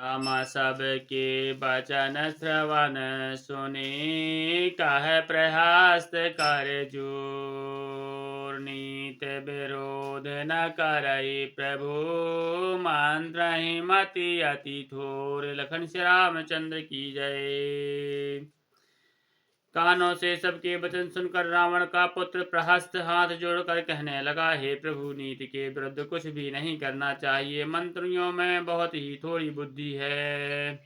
राम सबके बचन श्रवण सुनी कह प्रहस्त कर जोर नीत विरोध न करई प्रभु मंत्र ही मति अति थोर। लखन श्री रामचंद्र की जय। कानों से सबके वचन सुनकर रावण का पुत्र प्रहस्त हाथ जोड़कर कहने लगा, हे प्रभु, नीति के विरुद्ध कुछ भी नहीं करना चाहिए। मंत्रियों में बहुत ही थोड़ी बुद्धि है।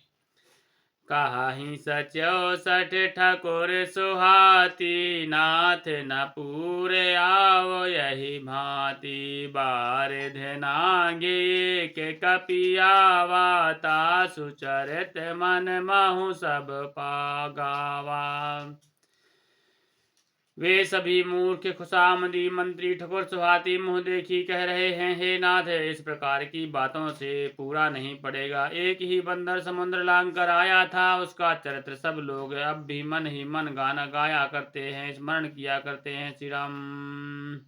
कहाहि सचो सठ ठकुर सुहाती नाथ न पूरे आओ यही भांति। बारिध नागे के कपियावा तासु चरित मन महु सब पागावा। वे सभी मूर्ख खुशामदी मंत्री ठकुर सुहाती मुँह देखी कह रहे हैं, हे नाथ, इस प्रकार की बातों से पूरा नहीं पड़ेगा। एक ही बंदर समुद्र लांग कर आया था, उसका चरित्र सब लोग अब भी मन ही मन गाना गाया करते हैं, स्मरण किया करते हैं। श्री राम।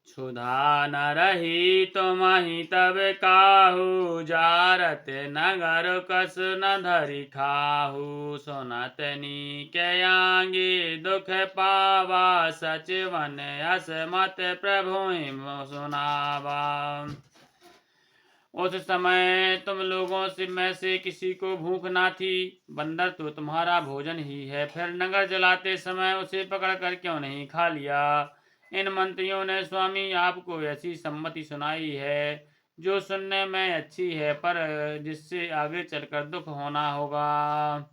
क्षुधा न रही तुमहि तब काहू, जारत नगर कस न धरि खाहू। सुनत नीकयांगी दुख पावा, सचिवन असमत प्रभुहि सुनावा। उस समय तुम लोगों से में से किसी को भूख ना थी, बंदर तो तुम्हारा भोजन ही है, फिर नगर जलाते समय उसे पकड़ कर क्यों नहीं खा लिया। इन मंत्रियों ने स्वामी आपको ऐसी सम्मति सुनाई है जो सुनने में अच्छी है, पर जिससे आगे चलकर दुख होना होगा।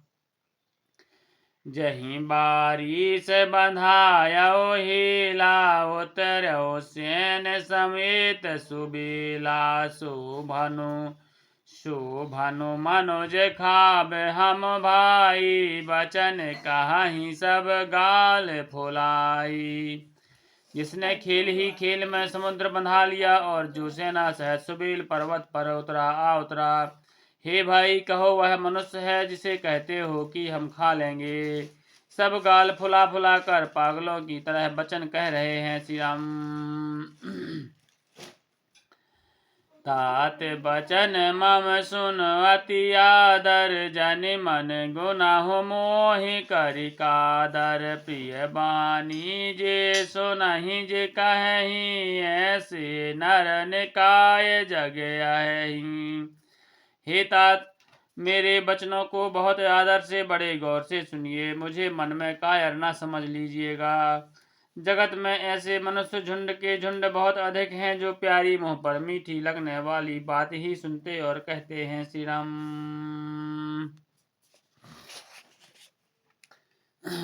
जहीं बारिश बंधायो हीला, उतरो सेन समेत सुबेला। शोभनु मनोज खाब हम भाई, बचन कहाहि सब गाल फुलाई। जिसने खेल ही खेल में समुद्र बंधा लिया और जो सेना सहित सुबेल पर्वत पर उतरा। हे भाई, कहो वह मनुष्य है जिसे कहते हो कि हम खा लेंगे। सब गाल फुला फुला कर पागलों की तरह वचन कह रहे हैं। श्री राम। तात बचन मम सुन अति आदर, जन मन गुनाह मोहि करि कादर। प्रिय बानी जे सुनहि जे कहि, ऐसे नर निकाय जग अहि। हे तात, मेरे वचनों को बहुत आदर से बड़े गौर से सुनिए, मुझे मन में कायर न समझ लीजिएगा। जगत में ऐसे मनुष्य झुंड के झुंड बहुत अधिक हैं जो प्यारी मुंह पर मीठी लगने वाली बात ही सुनते और कहते हैं। श्री राम।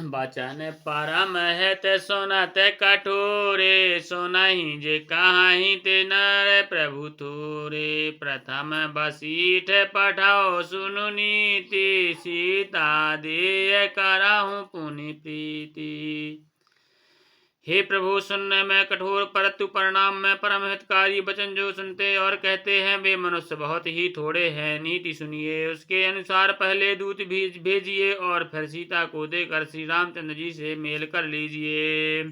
बचन परम हित सुनत कठोरे, सुनहि जे कहाहि ते नर प्रभु थोरे। प्रथम बसीठ पठाओ सुनु नीति, सीता देय करहु पुनि प्रीति। हे प्रभु, सुनने में कठोर परंतु परिणाम में परम हितकारी वचन जो सुनते और कहते हैं, वे मनुष्य बहुत ही थोड़े हैं। नीति सुनिए, उसके अनुसार पहले दूत भेजिए और फिर सीता को देकर श्री रामचंद्र जी से मेल कर लीजिए।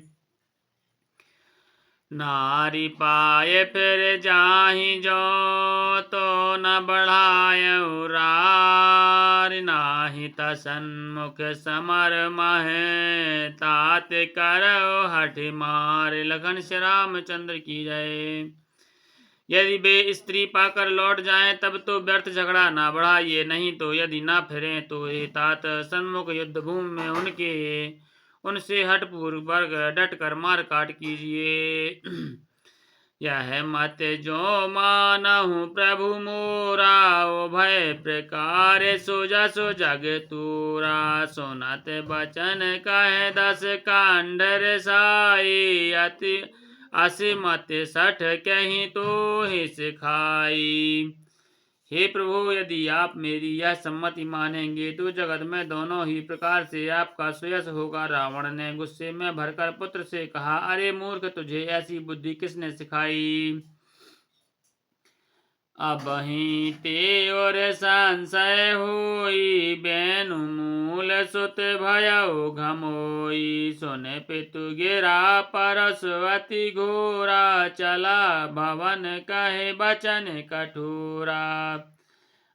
नारी पाए फिर जाहि जो, तो न बढ़ायउ रार। नाही तसन्मुख समर महे, तात करौ हठ मार। लखन श्री रामचंद्र की जय। यदि वे स्त्री पाकर लौट जाएं तब तो व्यर्थ झगड़ा ना बढ़ाइए, नहीं तो यदि ना फिरें तो हे तात, सन्मुख युद्ध भूमि में उनसे हठपूर्वक डट कर मार काट कीजिए। यह मत जो मानहु प्रभु मोरा, भय प्रकार सो जसो जग तोरा। सुनत बचन कहे दस कांडर साई, अति असिमत सठ कहीं तो ही सिखाई। हे प्रभु, यदि आप मेरी यह सम्मति मानेंगे तो जगत में दोनों ही प्रकार से आपका सुयश होगा। रावण ने गुस्से में भरकर पुत्र से कहा, अरे मूर्ख, तुझे ऐसी बुद्धि किसने सिखाई। अबहि ते और संशय होई, बेनु मूल सुत भयउ घमोई। सुन पितु गिरा परस अति घोरा, चला भवन कहे बचन कठोरा।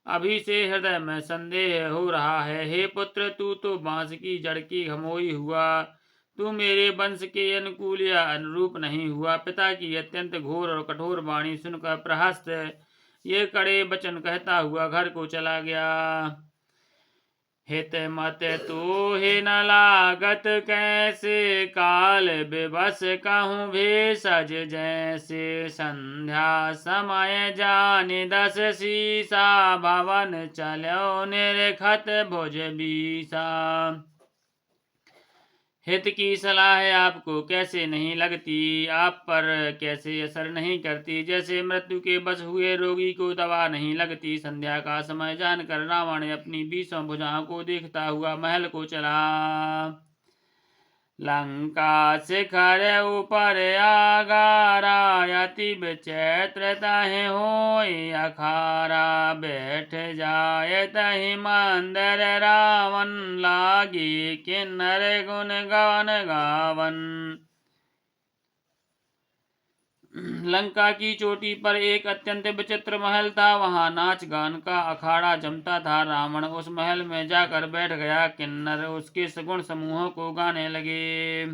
अभी से हृदय में संदेह हो रहा है। हे पुत्र, तू तो बांस की जड़ की घमोई हुआ, तू मेरे वंश के अनुकूल या अनुरूप नहीं हुआ। पिता की अत्यंत घोर और कठोर वाणी सुनकर प्रहस्त ये कड़े वचन कहता हुआ घर को चला गया। हित मत तो हे न लागत कैसे, काल विवश कहूँ भेषज जैसे। संध्या समय जानि 10 सीसा, भवन चलो निरखत भुज बीसा। हित की सलाह आपको कैसे नहीं लगती, आप पर कैसे असर नहीं करती। जैसे मृत्यु के बस हुए रोगी को दवा नहीं लगती। संध्या का समय जानकर रावण अपनी 20 भुजाओं को देखता हुआ महल को चला। लंका शिखर ऊपर आगारा, अति विचित्र तहि होय अखारा। बैठ जाय तहि मंदिर रावण, लागे किन्नर गुण गान गावन। लंका की चोटी पर एक अत्यंत विचित्र महल था। वहां नाच गान का अखाड़ा जमता था। रावण उस महल में जाकर बैठ गया। किन्नर उसके सगुण समूहों को गाने लगे।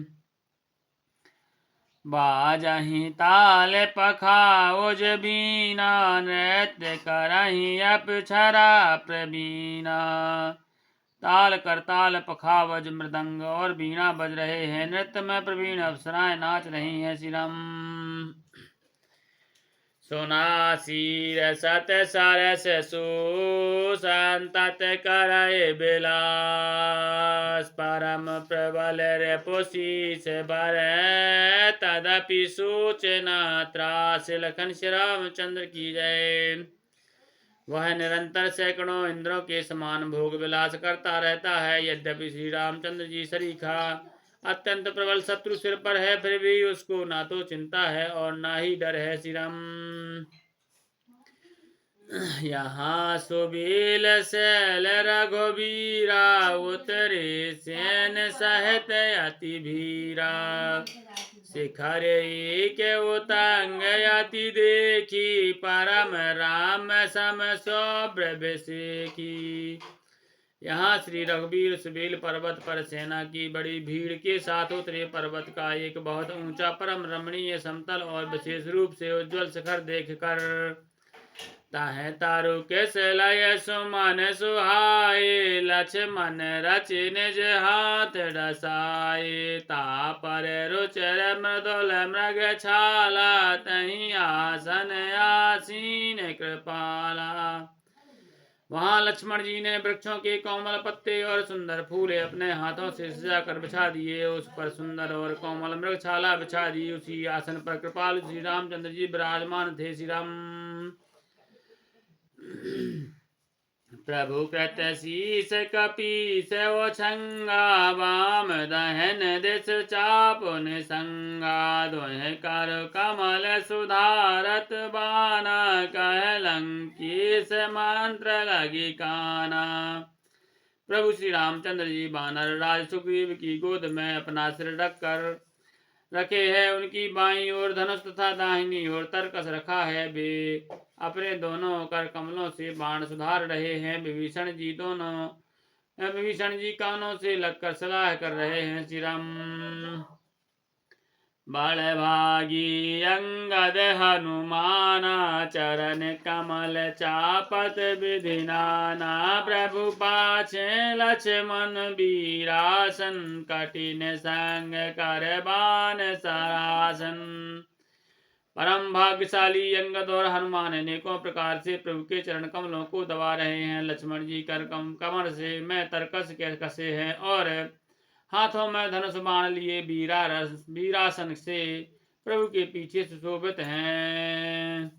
बाजहि ताल पखाउज बीना, नृत्य करहि अप्सरा प्रवीणा। ताल करताल, पखावज, मृदंग और बीना बज रहे हैं। नृत्य में प्रवीण अप्सराएं नाच रही हैं। श्रीराम सुनासीर सत सरस सुसंतत करय विलास, परम प्रबल रिपुशीस बर तदपि सूचना त्रास। लखन श्री रामचंद्र की जय। वह निरंतर सैकड़ों इंद्रों के समान भोग विलास करता रहता है। यद्यपि श्री रामचंद्र जी सरीखा अत्यंत प्रबल शत्रु सिर पर है, फिर भी उसको ना तो चिंता है और ना ही डर है। श्री राम यहाँ सुबील शैल रघुबीरा, उतरे सेन सहित अति भीरा। शिखर के उतंग अति देखी, परम राम सम सौभ्र की। यहाँ श्री रघुबीर सुबेल पर्वत पर सेना की बड़ी भीड़ के साथ उतरे। पर्वत का एक बहुत ऊंचा परम रमणीय समतल और विशेष रूप से उज्ज्वल शिखर देखकर ताहे तारु किस लय सुमन सुहाए, लक्ष्मण रचि निज हाथ डसाए। ता पर रुचिर मृदुल मृग छाला, तहीं आसन आसीन कृपाला। वहां लक्ष्मण जी ने वृक्षों के कोमल पत्ते और सुंदर फूल अपने हाथों से सजाकर बिछा दिए। उस पर सुंदर और कोमल मृगशाला बिछा दी। उसी आसन पर कृपालु श्री रामचंद्र जी विराजमान थे। श्री राम प्रभु कृत शीस कपीस ओछंगा, वाम दहन दिस चापुन संगा। दोह कर कमल सुधारत बाना, कह लंकेश मंत्र लगी काना। प्रभु श्री रामचंद्र जी वानर राज सुग्रीव की गोद में अपना सिर रखे हैं। उनकी बाईं ओर धनुष तथा दाहिनी ओर तरकस रखा है। वे अपने दोनों कर कमलों से बाण सुधार रहे हैं। विभीषण जी कानों से लगकर सलाह कर रहे हैं। श्री राम बल भागी अंगद हनुमाना, चरण कमल चापत विधि नाना। प्रभु पाछे लक्ष्मण वीरासन, कठिन संग कर बान सरासन। परम भाग्यशाली अंगद और हनुमान अनेकों प्रकार से प्रभु के चरण कमलों को दबा रहे हैं। लक्ष्मण जी कर कमर से में तरकस के कसे हैं और हाथों में धनुष बाण लिए वीरासन से प्रभु के पीछे सुशोभित हैं।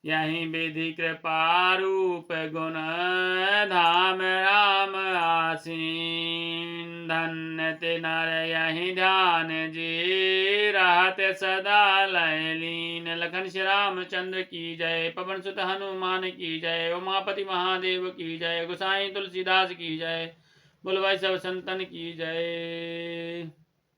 यही विधि कृपा रूप गुण धाम राम आसीन, धन्य ते नर यही ध्यान जी, रहत सदा लय लीन। लखन श्री रामचंद्र की जय। पवन सुत हनुमान की जय। उमापति महादेव की जय। गोसाई तुलसीदास की जय। बोल भाई सब संतन की जय।